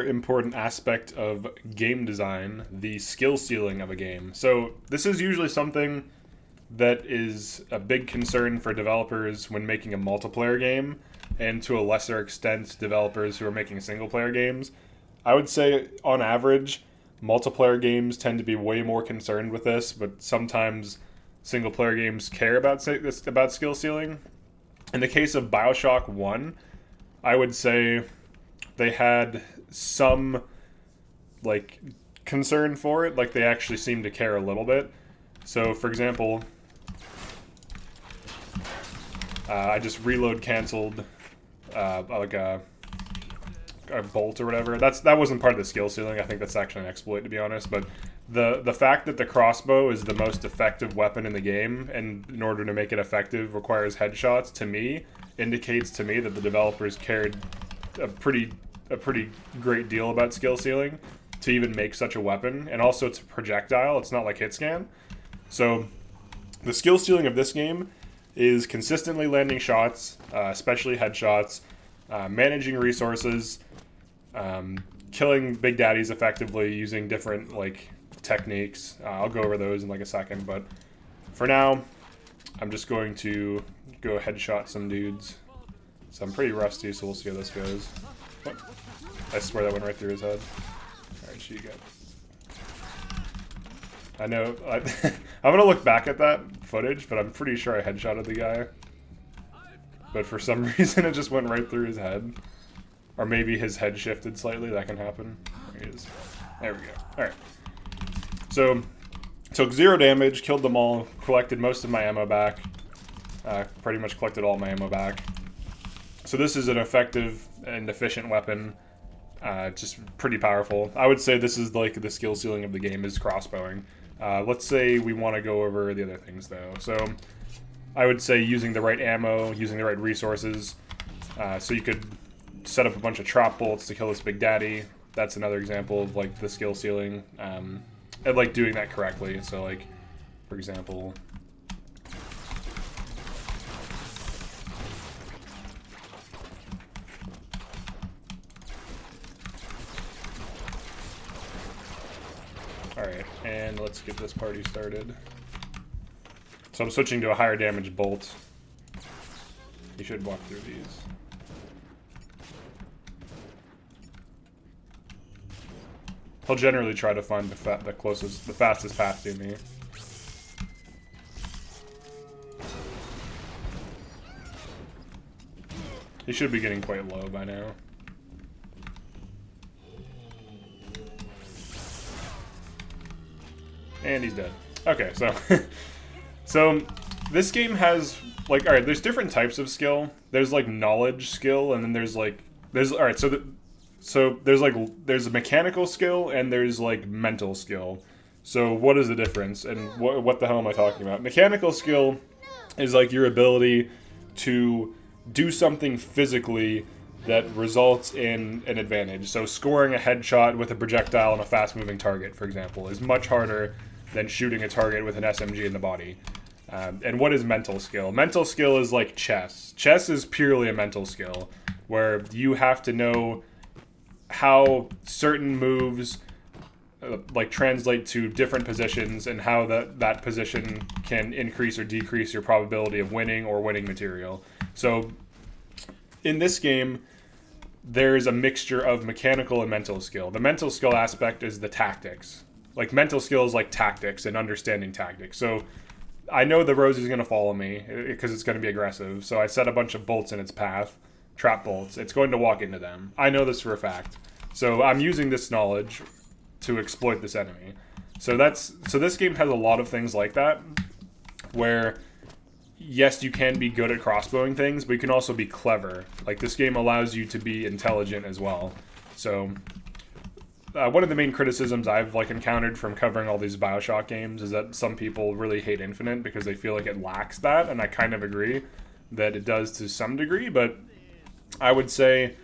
Important aspect of game design, the skill ceiling of a game. So this is usually something that is a big concern for developers when making a multiplayer game, and to a lesser extent developers who are making single player games. I would say on average multiplayer games tend to be way more concerned with this, but sometimes single player games care about skill ceiling. In the case of Bioshock 1, I would say they had some like concern for it, like they actually seemed to care a little bit. So for example, I just reload canceled like a bolt or whatever. That wasn't part of the skill ceiling. I think that's actually an exploit, to be honest. But the fact that the crossbow is the most effective weapon in the game, and in order to make it effective requires headshots, to me indicates to me that the developers cared a pretty great deal about skill ceiling to even make such a weapon. And also it's a projectile, it's not like hit scan. So the skill ceiling of this game is consistently landing shots, especially headshots, managing resources, killing big daddies effectively using different like techniques. I'll go over those in like a second, but for now I'm just going to go headshot some dudes. So I'm pretty rusty, so we'll see how this goes. What? I swear that went right through his head. Alright, shoot you go. I know, I'm gonna look back at that footage, but I'm pretty sure I headshotted the guy. But for some reason it just went right through his head. Or maybe his head shifted slightly, that can happen. There he is. There we go. Alright. So, took 0 damage, killed them all, collected most of my ammo back. Pretty much collected all my ammo back. So this is an effective and efficient weapon. Just pretty powerful. I would say this is like the skill ceiling of the game is crossbowing. Let's say we want to go over the other things though. So I would say using the right ammo, using the right resources. So you could set up a bunch of trap bolts to kill this big daddy. That's another example of like the skill ceiling. And like doing that correctly. So like, for example, alright, and let's get this party started. So I'm switching to a higher damage bolt. You should walk through these. He'll generally try to find the fastest path to me. He should be getting quite low by now. And he's dead. Okay, so so this game has like, all right, there's different types of skill. There's like knowledge skill, and then there's all right. So there's a mechanical skill and there's like mental skill. So what is the difference, and what the hell am I talking about? Mechanical skill is like your ability to do something physically that results in an advantage. So scoring a headshot with a projectile on a fast-moving target, for example, is much harder than shooting a target with an SMG in the body. And what is mental skill? Mental skill is like chess. Chess is purely a mental skill, where you have to know how certain moves like translate to different positions, and how that position can increase or decrease your probability of winning or winning material. So in this game, there's a mixture of mechanical and mental skill. The mental skill aspect is the tactics. Like mental skill is like tactics and understanding tactics. So I know the Rosie's going to follow me because it's going to be aggressive. So I set a bunch of bolts in its path, trap bolts. It's going to walk into them. I know this for a fact. So I'm using this knowledge to exploit this enemy. So this game has a lot of things like that, where yes, you can be good at crossbowing things, but you can also be clever. Like this game allows you to be intelligent as well. So one of the main criticisms I've like encountered from covering all these Bioshock games is that some people really hate Infinite because they feel like it lacks that, and I kind of agree that it does to some degree, but I would say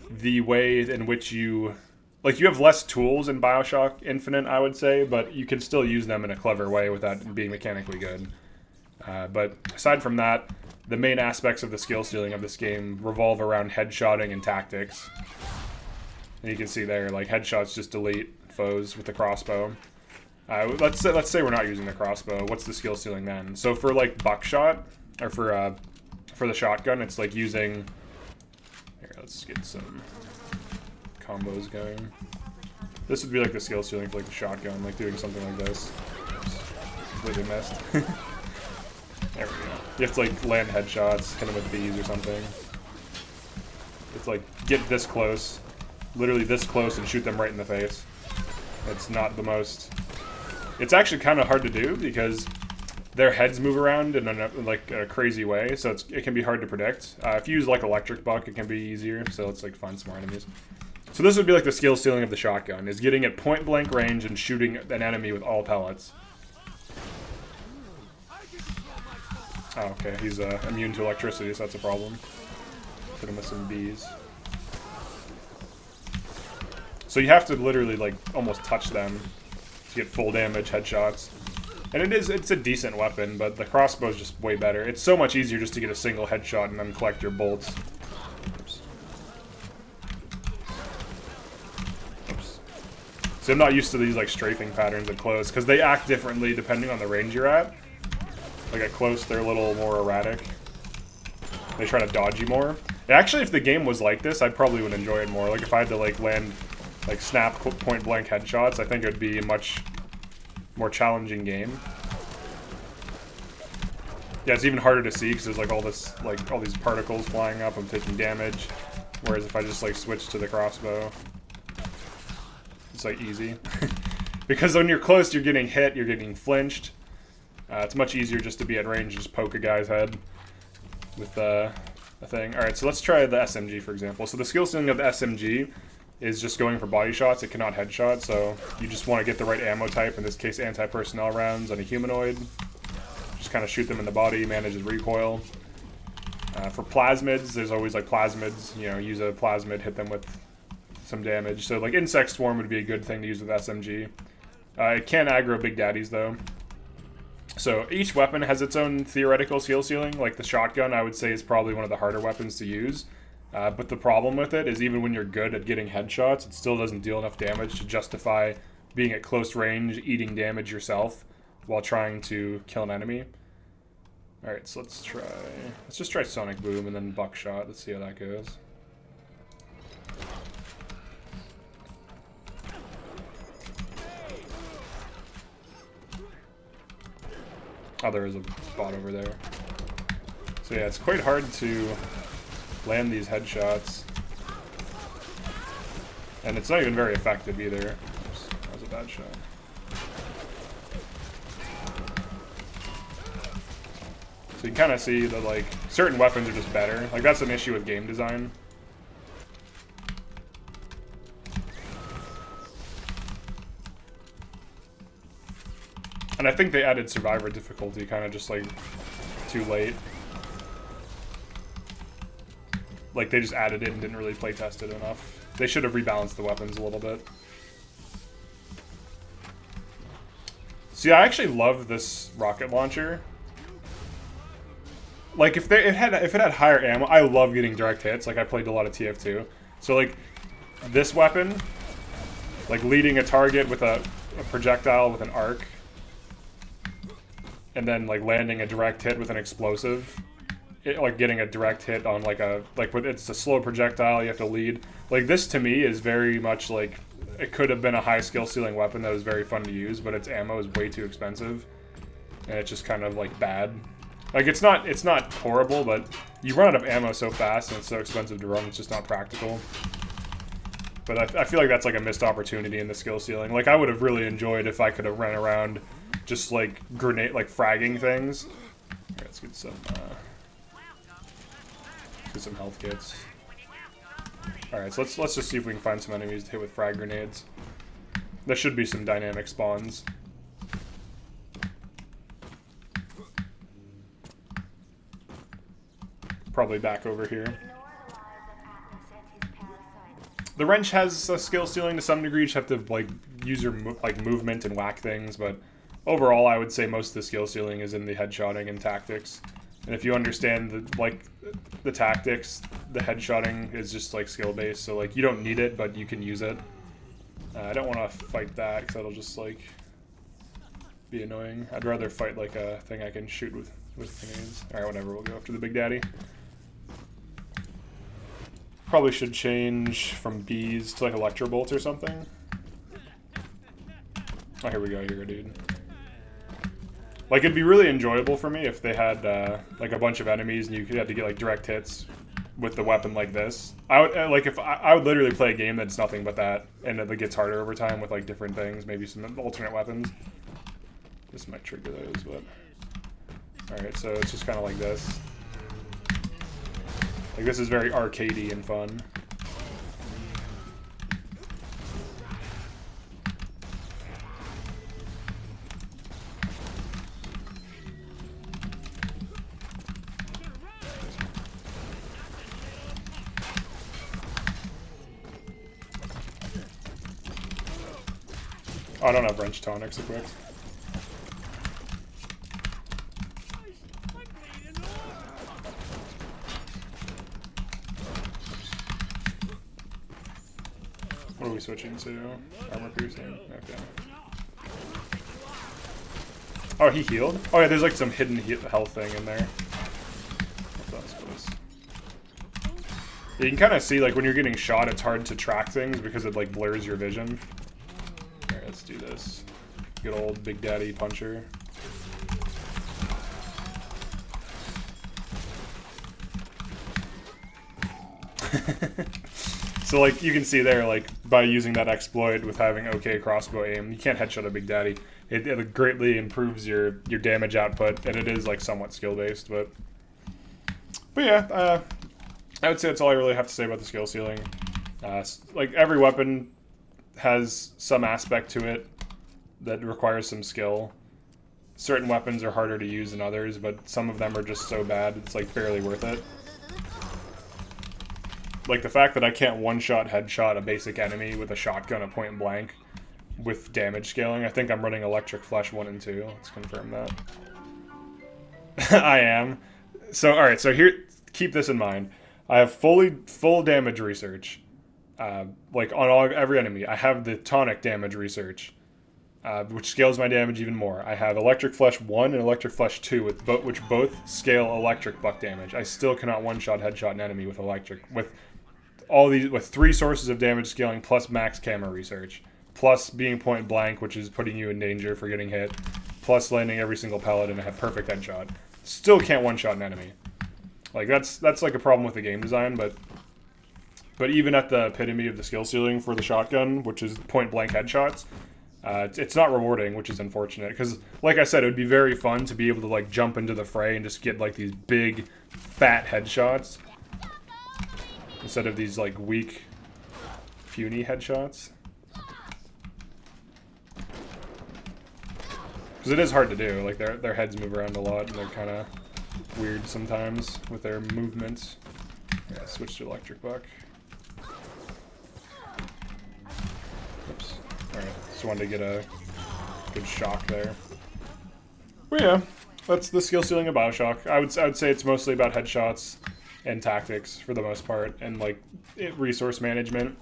the way in which you have less tools in Bioshock Infinite, I would say, but you can still use them in a clever way without being mechanically good. But aside from that, the main aspects of the skill ceiling of this game revolve around headshotting and tactics. And you can see there, like, headshots just delete foes with the crossbow. Let's say we're not using the crossbow. What's the skill ceiling then? So for, like, buckshot, or for the shotgun, it's like using... Here, let's get some combos going. This would be like the skill ceiling for, like, the shotgun, like doing something like this. Oops. Completely missed. There we go. You have to, like, land headshots, hit them with these or something. It's like, get this close, literally this close, and shoot them right in the face. It's not the most... It's actually kind of hard to do, because their heads move around in a crazy way, so it can be hard to predict. If you use, like, electric buck, it can be easier, so let's, like, find some more enemies. So this would be, like, the skill ceiling of the shotgun, is getting at point-blank range and shooting an enemy with all pellets. Oh, okay, he's immune to electricity, so that's a problem. Hit him with some bees. So you have to literally, like, almost touch them to get full damage headshots. And it's a decent weapon, but the crossbow is just way better. It's so much easier just to get a single headshot and then collect your bolts. Oops. Oops. So I'm not used to these, like, strafing patterns at close, because they act differently depending on the range you're at. Like, at close, they're a little more erratic. They try to dodge you more. Actually, if the game was like this, I probably would enjoy it more. Like, if I had to, like, land, like, snap point-blank headshots, I think it would be a much more challenging game. Yeah, it's even harder to see, because there's, like, all these particles flying up. I'm taking damage. Whereas if I just, like, switch to the crossbow, it's, like, easy. Because when you're close, you're getting hit, you're getting flinched. It's much easier just to be at range and just poke a guy's head with a thing. Alright, so let's try the SMG, for example. So the skill ceiling of the SMG is just going for body shots. It cannot headshot, so you just want to get the right ammo type, in this case anti-personnel rounds on a humanoid. Just kind of shoot them in the body, manages recoil. For plasmids, there's always, like, plasmids. You know, use a plasmid, hit them with some damage. So, like, Insect Swarm would be a good thing to use with SMG. It can aggro Big Daddies, though. So each weapon has its own theoretical skill ceiling. Like the shotgun, I would say, is probably one of the harder weapons to use. But the problem with it is, even when you're good at getting headshots, it still doesn't deal enough damage to justify being at close range, eating damage yourself while trying to kill an enemy. Alright, so let's just try Sonic Boom and then Buckshot. Let's see how that goes. Oh, there is a bot over there. So yeah, it's quite hard to land these headshots. And it's not even very effective either. Oops, that was a bad shot. So you can kind of see that, like, certain weapons are just better. Like, that's an issue with game design. And I think they added survivor difficulty kind of just, like, too late. Like, they just added it and didn't really play test it enough. They should have rebalanced the weapons a little bit. See, I actually love this rocket launcher. Like, if it had higher ammo, I love getting direct hits. Like, I played a lot of TF2. So, like, this weapon, like, leading a target with a projectile with an arc, and then, like, landing a direct hit with an explosive. Like, getting a direct hit on, like, it's a slow projectile, you have to lead. Like, this, to me, is very much, like, it could have been a high skill ceiling weapon that was very fun to use, but its ammo is way too expensive. And it's just kind of, like, bad. Like, it's not horrible, but you run out of ammo so fast, and it's so expensive to run, it's just not practical. But I feel like that's, like, a missed opportunity in the skill ceiling. Like, I would have really enjoyed if I could have run around just, like, fragging things. Right, let's get some health kits. Alright, so let's just see if we can find some enemies to hit with frag grenades. There should be some dynamic spawns. Probably back over here. The wrench has a skill ceiling to some degree. You just have to, like, use your movement and whack things, but overall I would say most of the skill ceiling is in the headshotting and tactics. And if you understand the tactics, the headshotting is just like skill based. So like you don't need it, but you can use it. I don't want to fight that because that'll just like be annoying. I'd rather fight like a thing I can shoot with grenades. All right, whatever. We'll go after the Big Daddy. Probably should change from bees to like electro bolts or something. Oh, here we go, dude. Like, it'd be really enjoyable for me if they had, like, a bunch of enemies and you had to get, like, direct hits with the weapon like this. I would, like, if I would literally play a game that's nothing but that, and it gets harder over time with, like, different things, maybe some alternate weapons. This might trigger those, but... Alright, so it's just kind of like this. Like, this is very arcadey and fun. Oh, I don't have wrench tonics equipped. What are we switching to? Armor piercing? Okay. Oh, he healed? Oh yeah, there's like some hidden health thing in there. What's that? You can kind of see, like, when you're getting shot, it's hard to track things because it, like, blurs your vision. Alright, let's do this. Good old Big Daddy puncher. So, like, you can see there, like, by using that exploit with having okay crossbow aim, you can't headshot a Big Daddy. It greatly improves your damage output, and it is, like, somewhat skill-based, but yeah, I would say that's all I really have to say about the skill ceiling. Like, every weapon has some aspect to it that requires some skill. Certain weapons are harder to use than others, but some of them are just so bad, it's, like, barely worth it. Like, the fact that I can't one-shot headshot a basic enemy with a shotgun at point blank with damage scaling, I think I'm running Electric Flesh 1 and 2. Let's confirm that. I am. So, alright, so here, keep this in mind. I have full damage research, like, on every enemy. I have the tonic damage research, which scales my damage even more. I have Electric Flesh 1 and Electric Flesh 2, which both scale electric buck damage. I still cannot one-shot headshot an enemy with electric, with 3 sources of damage scaling plus max camera research, plus being point blank, which is putting you in danger for getting hit, plus landing every single pellet and a perfect headshot. Still can't one-shot an enemy. Like, that's like a problem with the game design, but even at the epitome of the skill ceiling for the shotgun, which is point blank headshots, it's not rewarding, which is unfortunate, because, like I said, it would be very fun to be able to, like, jump into the fray and just get, like, these big, fat headshots, instead of these, like, weak, puny headshots. Because it is hard to do, like, their heads move around a lot, and they're kind of weird sometimes with their movements. Yeah, switch to electric buck. Oops. Alright, just wanted to get a good shock there. But yeah, that's the skill ceiling of Bioshock. I would say it's mostly about headshots and tactics for the most part, and like resource management.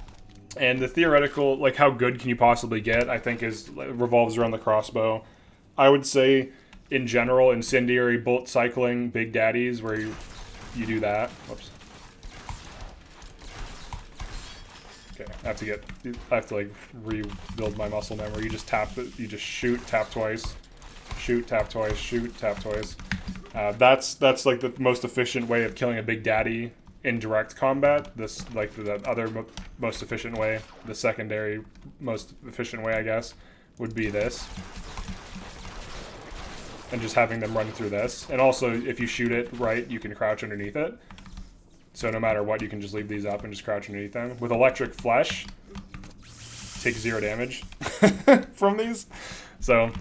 And the theoretical, like, how good can you possibly get, I think revolves around the crossbow. I would say, in general, incendiary bolt cycling Big Daddies, where you do that. Whoops. Okay, I have to like rebuild my muscle memory. You just shoot, tap twice, shoot, tap twice, shoot, tap twice. That's like the most efficient way of killing a Big Daddy in direct combat. This, like, the other most efficient way, the secondary most efficient way, I guess, would be this. And just having them run through this. And also, if you shoot it right, you can crouch underneath it. So no matter what, you can just leave these up and just crouch underneath them. With Electric Flesh, take 0 damage from these. So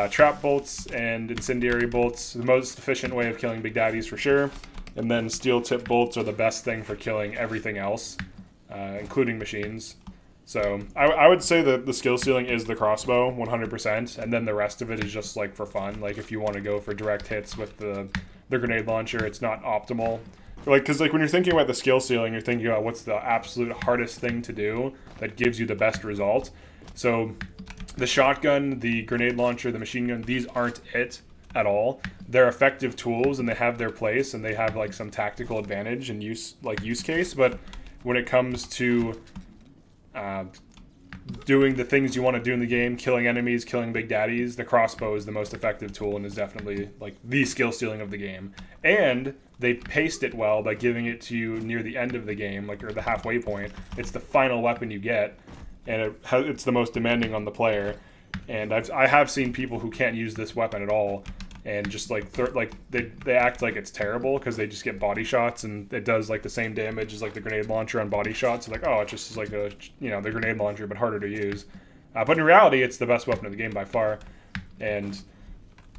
trap bolts and incendiary bolts, the most efficient way of killing Big Daddies for sure. And then steel tip bolts are the best thing for killing everything else, including machines. So I would say that the skill ceiling is the crossbow, 100%, and then the rest of it is just, like, for fun. Like, if you want to go for direct hits with the the grenade launcher, it's not optimal. Like, because like when you're thinking about the skill ceiling, you're thinking about what's the absolute hardest thing to do that gives you the best result. So the shotgun, the grenade launcher, the machine gun, these aren't it at all. They're effective tools and they have their place and they have like some tactical advantage and use case. But when it comes to doing the things you want to do in the game, killing enemies, killing big daddies, the crossbow is the most effective tool and is definitely like the skill ceiling of the game. And they paced it well by giving it to you near the end of the game, like, or the halfway point. It's the final weapon you get, and it's the most demanding on the player. And I have seen people who can't use this weapon at all, and just like they act like it's terrible because they just get body shots, and it does like the same damage as like the grenade launcher on body shots. So like, oh, it just is like the grenade launcher but harder to use. But in reality, it's the best weapon of the game by far, and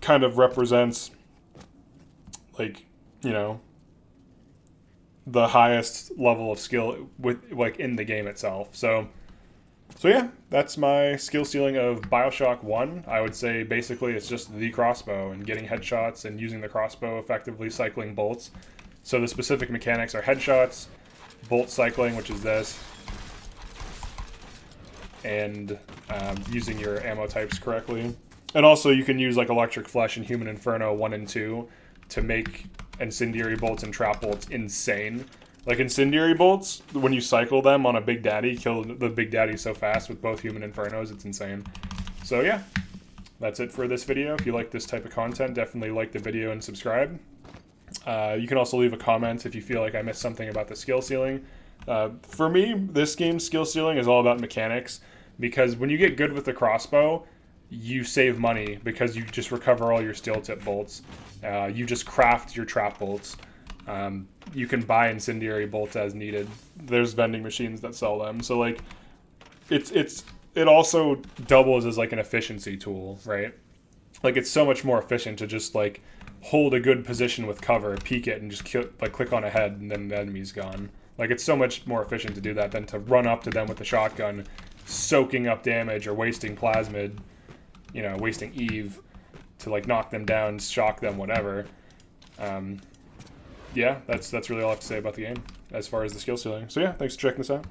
kind of represents like, the highest level of skill with like in the game itself. So yeah, that's my skill ceiling of Bioshock 1. I would say basically it's just the crossbow and getting headshots and using the crossbow effectively, cycling bolts. So the specific mechanics are headshots, bolt cycling, which is this, and using your ammo types correctly. And also you can use like Electric Flesh and Human Inferno 1 and 2 to make incendiary bolts and trap bolts insane. Like incendiary bolts, when you cycle them on a big daddy, kill the big daddy so fast with both Human Infernos, it's insane. So yeah, that's it for this video. If you like this type of content, definitely like the video and subscribe. You can also leave a comment if you feel like I missed something about the skill ceiling. For me, this game's skill ceiling is all about mechanics, because when you get good with the crossbow, you save money because you just recover all your steel tip bolts. You just craft your trap bolts. You can buy incendiary bolts as needed. There's vending machines that sell them. So like, it also doubles as like an efficiency tool, right? Like it's so much more efficient to just like hold a good position with cover, peek it, and just click on a head, and then the enemy's gone. Like it's so much more efficient to do that than to run up to them with the shotgun, soaking up damage or wasting plasmid, wasting Eve to like knock them down, shock them, whatever. Yeah, that's really all I have to say about the game as far as the skill ceiling. So yeah, thanks for checking this out.